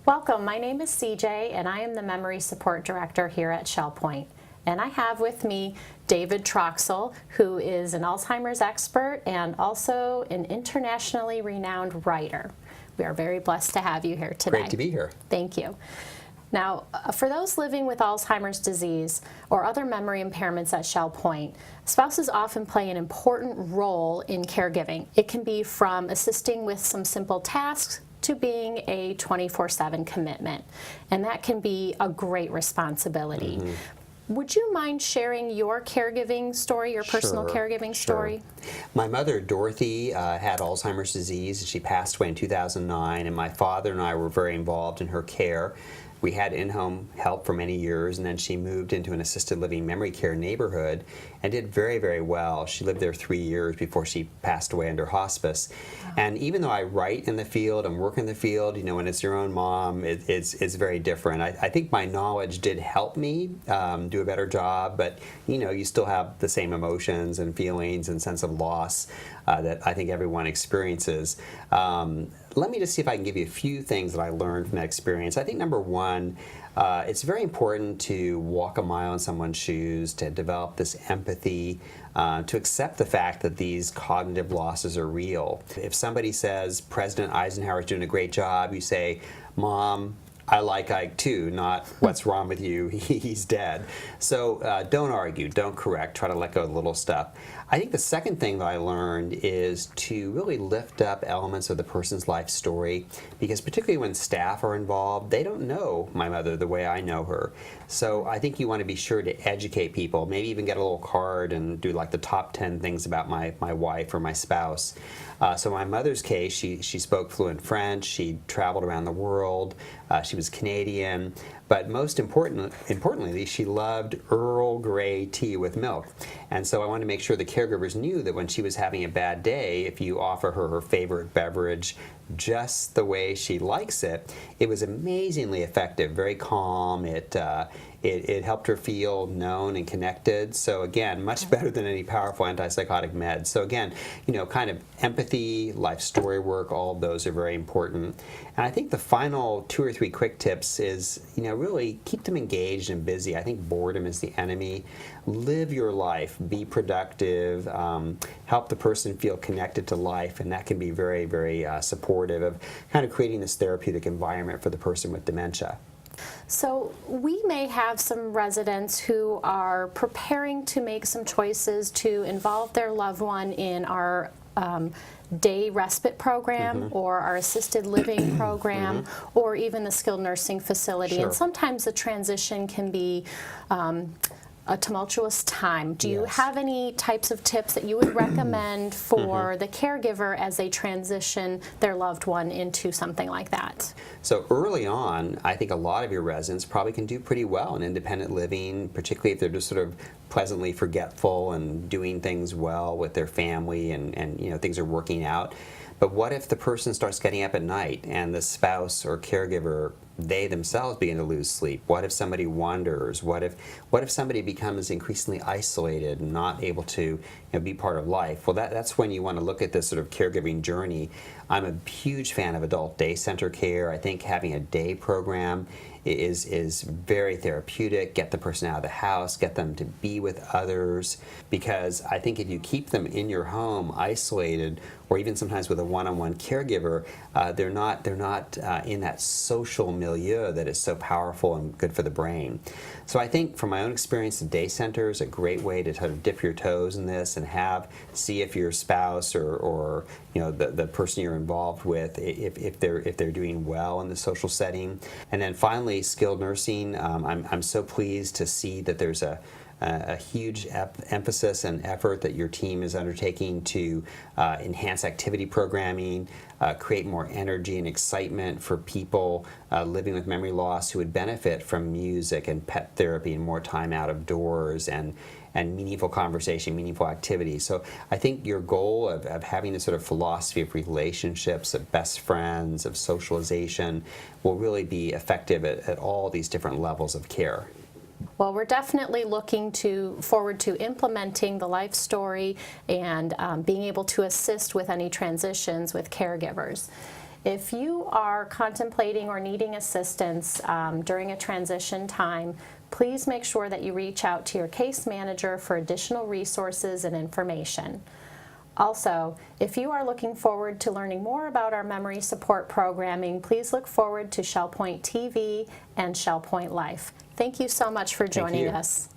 Welcome, my name is CJ and I am the Memory Support Director here at ShellPoint. And I have with me David Troxel, who is an Alzheimer's expert and also an internationally renowned writer. We are very blessed to have you here today. Great to be here. Thank you. Now, for those living with Alzheimer's disease or other memory impairments at ShellPoint, spouses often play an important role in caregiving. It can be from assisting with some simple tasks to being a 24/7 commitment, and that can be a great responsibility. Would you mind sharing your caregiving story, your personal caregiving story? My mother, Dorothy, had Alzheimer's disease. She passed away in 2009, and my father and I were very involved in her care. We had in-home help for many years, and then she moved into an assisted living memory care neighborhood and did very, very well. She lived there 3 years before she passed away under hospice. And even though I write in the field and work in the field, you know, when it's your own mom, it's very different. I think my knowledge did help me do a better job, but, you know, you still have the same emotions and feelings and sense of loss that I think everyone experiences. Let me just see if I can give you a few things that I learned from that experience. I think number one, it's very important to walk a mile in someone's shoes, to develop this empathy, to accept the fact that these cognitive losses are real. If somebody says President Eisenhower's doing a great job, you say, Mom, I like Ike too, not what's wrong with you, he's dead. So don't argue, don't correct, try to let go of the little stuff. I think the second thing that I learned is to really lift up elements of the person's life story, because particularly when staff are involved, they don't know my mother the way I know her. So I think you want to be sure to educate people, maybe even get a little card and do like the top 10 things about my wife or my spouse. So in my mother's case, she spoke fluent French, she traveled around the world, she was Canadian, but most importantly, she loved Earl Grey tea with milk. And so I wanted to make sure the caregivers knew that when she was having a bad day, if you offer her her favorite beverage just the way she likes it, it was amazingly effective, very calm. It helped her feel known and connected. So again, much better than any powerful antipsychotic meds. So again, you know, kind of empathy, life story work, all of those are very important. And I think the final 2 or 3 quick tips is, you know, really keep them engaged and busy. I think boredom is the enemy. Live your life, be productive, help the person feel connected to life, and that can be very, very supportive of kind of creating this therapeutic environment for the person with dementia. So we may have some residents who are preparing to make some choices to involve their loved one in our day respite program or our assisted living program or even the skilled nursing facility. And sometimes the transition can be a tumultuous time. Do you have any types of tips that you would recommend for the caregiver as they transition their loved one into something like that? So early on, I think a lot of your residents probably can do pretty well in independent living, particularly if they're just sort of pleasantly forgetful and doing things well with their family and you know, things are working out. But what if the person starts getting up at night and the spouse or caregiver, they themselves begin to lose sleep? What if somebody wanders? What if somebody becomes increasingly isolated and not able to, you know, be part of life? Well, that's when you want to look at this sort of caregiving journey. I'm a huge fan of adult day center care. I think having a day program is very therapeutic. Get the person out of the house, get them to be with others, because I think if you keep them in your home isolated, or even sometimes with a one-on-one caregiver, they're not in that social milieu that is so powerful and good for the brain. So I think from my own experience, the day center is a great way to sort of dip your toes in this and see if your spouse or you know the person you're involved with, if they're doing well in the social setting. And then finally, skilled nursing. I'm so pleased to see that there's a huge emphasis and effort that your team is undertaking to enhance activity programming, create more energy and excitement for people living with memory loss who would benefit from music and pet therapy and more time out of doors and meaningful conversation, meaningful activity. So I think your goal of having this sort of philosophy of relationships, of best friends, of socialization will really be effective at all these different levels of care. Well, we're definitely looking forward to implementing the life story and being able to assist with any transitions with caregivers. If you are contemplating or needing assistance during a transition time, please make sure that you reach out to your case manager for additional resources and information. Also, if you are looking forward to learning more about our memory support programming, please look forward to ShellPoint TV and ShellPoint Life. Thank you so much for joining us.